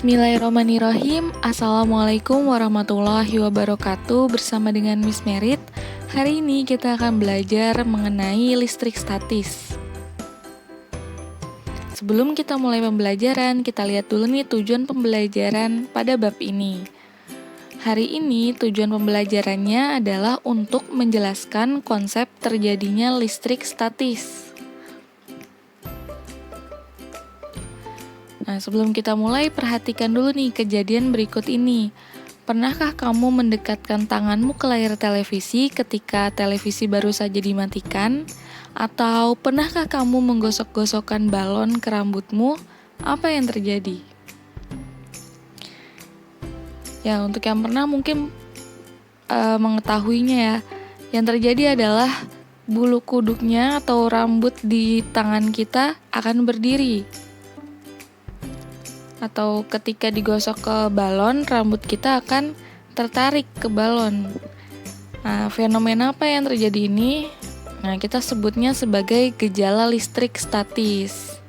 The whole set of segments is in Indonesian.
Bismillahirrahmanirrahim. Assalamualaikum warahmatullahi wabarakatuh. Bersama dengan Miss Merit. Hari ini kita akan belajar mengenai listrik statis. Sebelum kita mulai pembelajaran, kita lihat dulu nih tujuan pembelajaran pada bab ini. Hari ini tujuan pembelajarannya adalah untuk menjelaskan konsep terjadinya listrik statis. Nah, sebelum kita mulai, perhatikan dulu nih kejadian berikut ini. Pernahkah kamu mendekatkan tanganmu ke layar televisi ketika televisi baru saja dimatikan? Atau pernahkah kamu menggosok-gosokkan balon ke rambutmu? Apa yang terjadi? Ya, untuk yang pernah mungkin mengetahuinya ya. Yang terjadi adalah bulu kuduknya atau rambut di tangan kita akan berdiri. Atau ketika digosok ke balon, rambut kita akan tertarik ke balon. Nah, fenomena apa yang terjadi ini? Nah, kita sebutnya sebagai gejala listrik statis.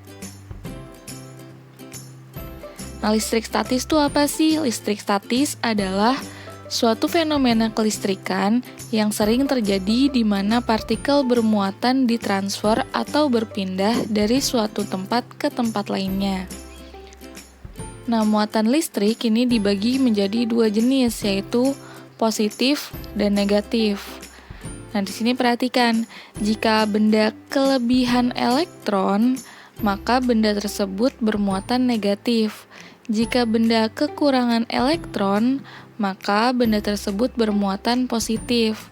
Nah, listrik statis itu apa sih? Listrik statis adalah suatu fenomena kelistrikan yang sering terjadi di mana partikel bermuatan ditransfer atau berpindah dari suatu tempat ke tempat lainnya. Nah, muatan listrik ini dibagi menjadi dua jenis, yaitu positif dan negatif. Nah, di sini perhatikan, jika benda kelebihan elektron, maka benda tersebut bermuatan negatif. Jika benda kekurangan elektron, maka benda tersebut bermuatan positif.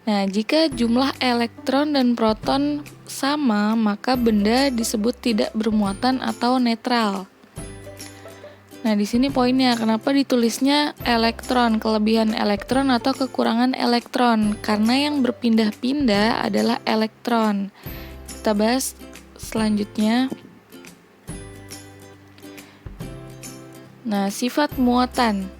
Nah, jika jumlah elektron dan proton sama, maka benda disebut tidak bermuatan atau netral. Nah, di sini poinnya, kenapa ditulisnya elektron, kelebihan elektron atau kekurangan elektron? Karena yang berpindah-pindah adalah elektron. Kita bahas selanjutnya. Nah, sifat muatan.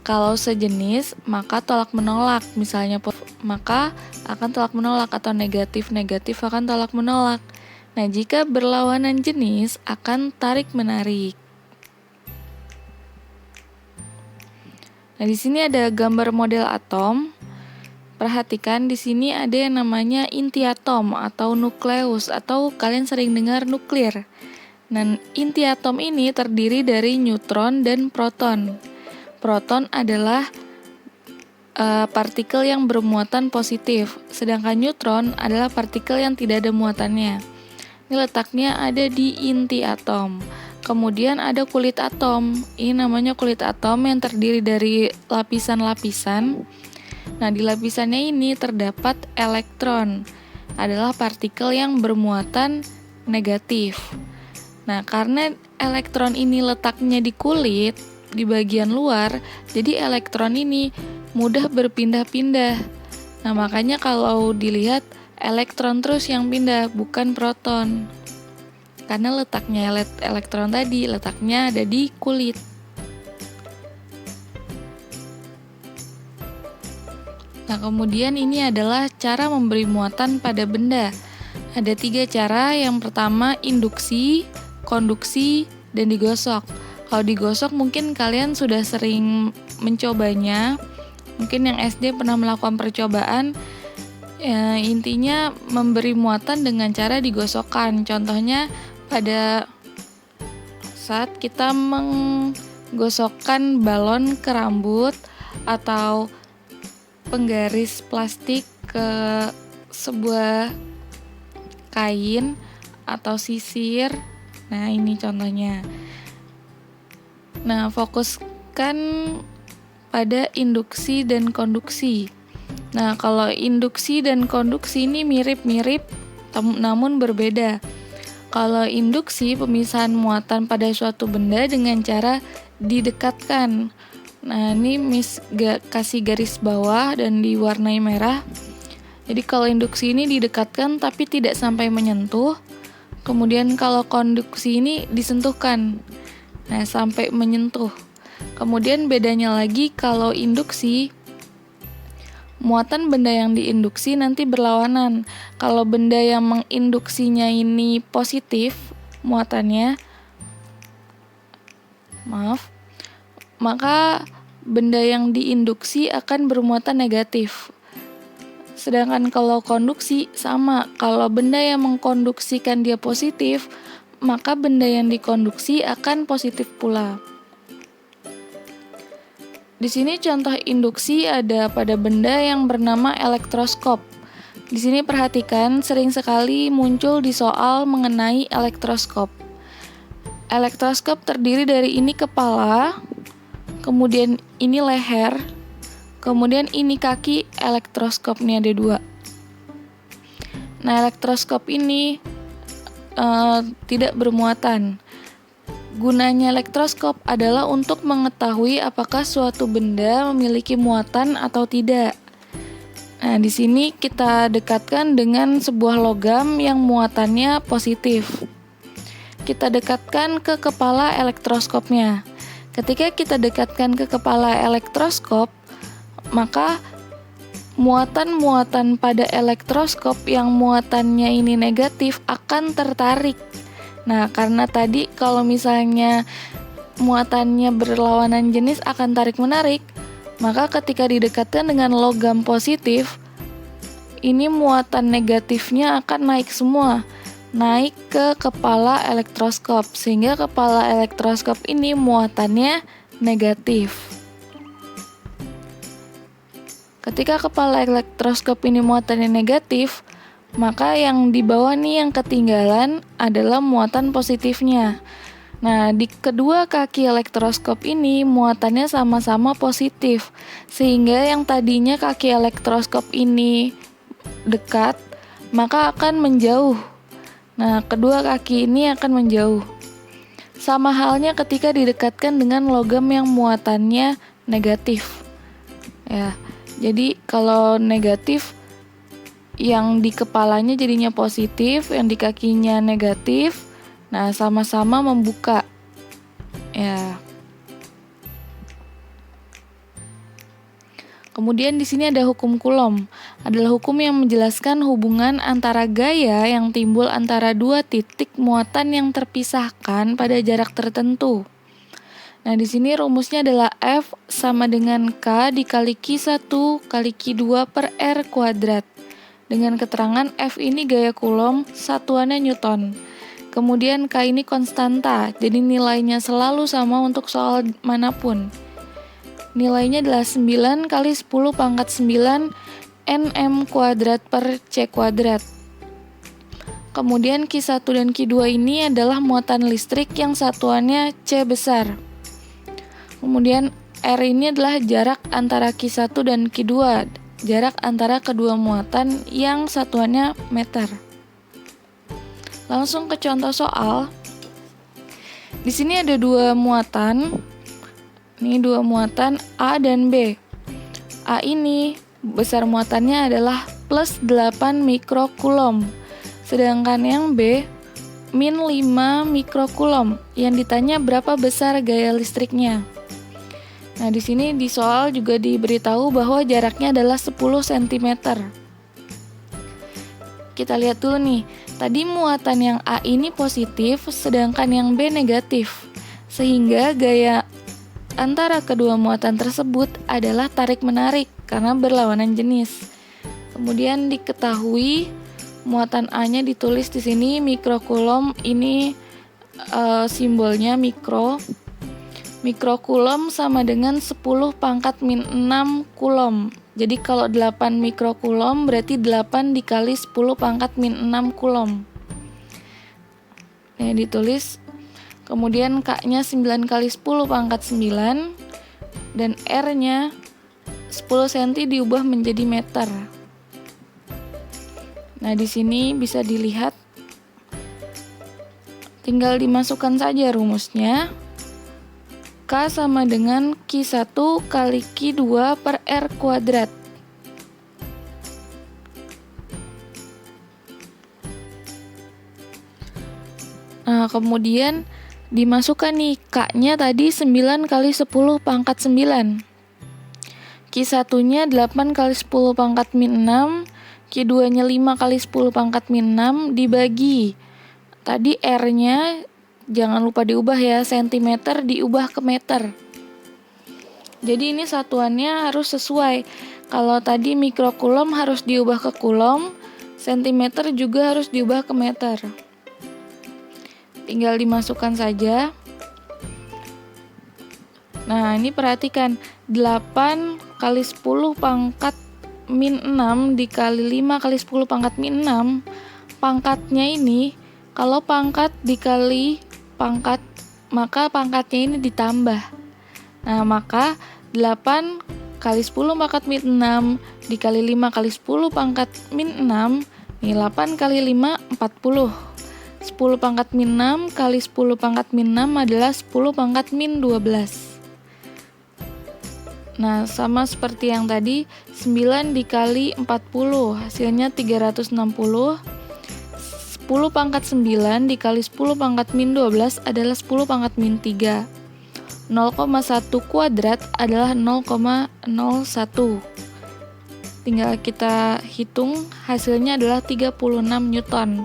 Kalau sejenis, maka tolak menolak. Misalnya, maka akan tolak menolak, atau negatif-negatif akan tolak menolak. Nah, jika berlawanan jenis, akan tarik menarik. Nah, di sini ada gambar model atom. Perhatikan di sini ada yang namanya inti atom atau nukleus, atau kalian sering dengar nuklir. Nah, inti atom ini terdiri dari neutron dan proton. Proton adalah partikel yang bermuatan positif, sedangkan neutron adalah partikel yang tidak ada muatannya. Ini letaknya ada di inti atom. Kemudian ada kulit atom. Ini namanya kulit atom yang terdiri dari lapisan-lapisan. Nah, di lapisannya ini terdapat elektron. Adalah partikel yang bermuatan negatif. Nah, karena elektron ini letaknya di kulit, di bagian luar, jadi elektron ini mudah berpindah-pindah. Nah, makanya kalau dilihat elektron terus yang pindah, bukan proton. Karena letaknya elektron tadi, letaknya ada di kulit. Nah, kemudian ini adalah cara memberi muatan pada benda. Ada 3 cara. Yang pertama, induksi, konduksi, dan digosok. Kalau digosok mungkin kalian sudah sering mencobanya. Mungkin yang SD pernah melakukan percobaan. Ya, intinya memberi muatan dengan cara digosokkan. Contohnya pada saat kita menggosokkan balon ke rambut atau penggaris plastik ke sebuah kain atau sisir. Nah, ini contohnya. Nah, fokuskan pada induksi dan konduksi. Nah, kalau induksi dan konduksi ini mirip-mirip namun berbeda. Kalau induksi, pemisahan muatan pada suatu benda dengan cara didekatkan. Nah, ini Miss kasih garis bawah dan diwarnai merah. Jadi kalau induksi ini didekatkan tapi tidak sampai menyentuh. Kemudian kalau konduksi ini disentuhkan. Nah, sampai menyentuh. Kemudian bedanya lagi, kalau induksi, muatan benda yang diinduksi nanti berlawanan. Kalau benda yang menginduksinya ini positif muatannya, maka benda yang diinduksi akan bermuatan negatif. Sedangkan kalau konduksi sama, kalau benda yang mengkonduksikan dia positif, maka benda yang dikonduksi akan positif pula. Di sini contoh induksi ada pada benda yang bernama elektroskop. Di sini perhatikan, sering sekali muncul di soal mengenai elektroskop. Elektroskop terdiri dari ini kepala, kemudian ini leher, kemudian ini kaki elektroskop, ini ada 2. Nah, elektroskop ini tidak bermuatan. Gunanya elektroskop adalah untuk mengetahui apakah suatu benda memiliki muatan atau tidak. Nah, di sini kita dekatkan dengan sebuah logam yang muatannya positif. Kita dekatkan ke kepala elektroskopnya. Ketika kita dekatkan ke kepala elektroskop, maka muatan-muatan pada elektroskop yang muatannya ini negatif akan tertarik. Nah, karena tadi kalau misalnya muatannya berlawanan jenis akan tarik-menarik, maka ketika didekatkan dengan logam positif, ini muatan negatifnya akan naik semua, naik ke kepala elektroskop, sehingga kepala elektroskop ini muatannya negatif. Ketika kepala elektroskop ini muatannya negatif, maka yang di bawah nih yang ketinggalan adalah muatan positifnya. Nah, di kedua kaki elektroskop ini muatannya sama-sama positif, sehingga yang tadinya kaki elektroskop ini dekat, maka akan menjauh. Nah, kedua kaki ini akan menjauh. Sama halnya ketika didekatkan dengan logam yang muatannya negatif. Ya, jadi kalau negatif, yang di kepalanya jadinya positif, yang di kakinya negatif. Nah, sama-sama membuka. Ya. Kemudian di sini ada hukum Coulomb. Adalah hukum yang menjelaskan hubungan antara gaya yang timbul antara 2 titik muatan yang terpisahkan pada jarak tertentu. Nah, di sini rumusnya adalah F sama dengan K dikali Q1 kali Q2 per R kuadrat. Dengan keterangan F ini gaya Coulomb, satuannya Newton. Kemudian K ini konstanta, jadi nilainya selalu sama untuk soal manapun. Nilainya adalah 9 kali 10 pangkat 9 Nm kuadrat per C kuadrat. Kemudian Q1 dan Q2 ini adalah muatan listrik yang satuannya C besar. Kemudian R ini adalah jarak antara Q1 dan Q2, jarak antara kedua muatan yang satuannya meter. Langsung ke contoh soal. Di sini ada 2 muatan. Ini 2 muatan A dan B. A ini besar muatannya adalah plus 8 mikrocoulomb. Sedangkan yang B min 5 mikrocoulomb. Yang ditanya berapa besar gaya listriknya. Nah, di sini di soal juga diberitahu bahwa jaraknya adalah 10 cm. Kita lihat dulu nih. Tadi muatan yang A ini positif, sedangkan yang B negatif. Sehingga gaya antara kedua muatan tersebut adalah tarik-menarik karena berlawanan jenis. Kemudian diketahui muatan A-nya ditulis di sini mikrocoulomb, ini simbolnya mikro. Mikrocoulomb sama dengan 10 pangkat min 6 coulomb. Jadi kalau 8 mikrocoulomb berarti 8 dikali 10 pangkat min 6 coulomb. Nah, ditulis. Kemudian K-nya 9 kali 10 pangkat 9 dan R-nya 10 cm diubah menjadi meter. Nah, di sini bisa dilihat, tinggal dimasukkan saja rumusnya. K sama dengan Q1 kali Q2 per R kuadrat. Nah, kemudian dimasukkan nih, K-nya tadi 9 kali 10 pangkat 9. Q1-nya 8 kali 10 pangkat min 6, Q2-nya 5 kali 10 pangkat min 6 dibagi. Tadi R-nya jangan lupa diubah ya, cm diubah ke meter. Jadi ini satuannya harus sesuai. Kalau tadi mikrokulom harus diubah ke kulom, sentimeter juga harus diubah ke meter. Tinggal dimasukkan saja. Nah, ini perhatikan 8 kali 10 pangkat min 6 dikali 5 kali 10 pangkat min 6. Pangkatnya ini, kalau pangkat dikali pangkat, maka pangkatnya ini ditambah. Nah, maka 8 kali 10 pangkat min 6 dikali 5 kali 10 pangkat min 6, ini 8 kali 5, 40. 10 pangkat min 6 kali 10 pangkat min 6 adalah 10 pangkat min 12. Nah, sama seperti yang tadi, 9 dikali 40, hasilnya 360. 10 pangkat 9 dikali 10 pangkat min 12 adalah 10 pangkat min 3. 0,1 kuadrat adalah 0,01. Tinggal kita hitung, hasilnya adalah 36 Newton.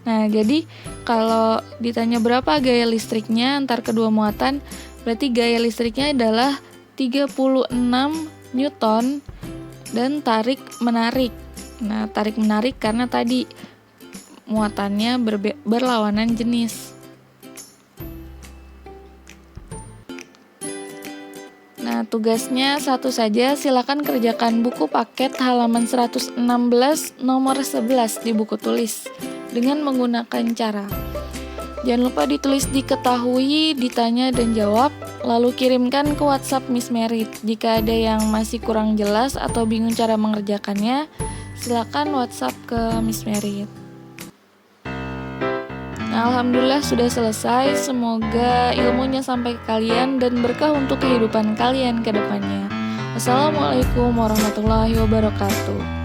Nah, jadi kalau ditanya berapa gaya listriknya antar kedua muatan, berarti gaya listriknya adalah 36 Newton dan tarik menarik. Nah, tarik menarik karena tadi muatannya berlawanan jenis. Nah, tugasnya satu saja, silakan kerjakan buku paket halaman 116 nomor 11 di buku tulis dengan menggunakan cara. Jangan lupa ditulis diketahui, ditanya dan jawab, lalu kirimkan ke WhatsApp Miss Merit. Jika ada yang masih kurang jelas atau bingung cara mengerjakannya, silakan WhatsApp ke Miss Merit. Nah, alhamdulillah sudah selesai. Semoga ilmunya sampai ke kalian dan berkah untuk kehidupan kalian ke depannya. Wassalamualaikum warahmatullahi wabarakatuh.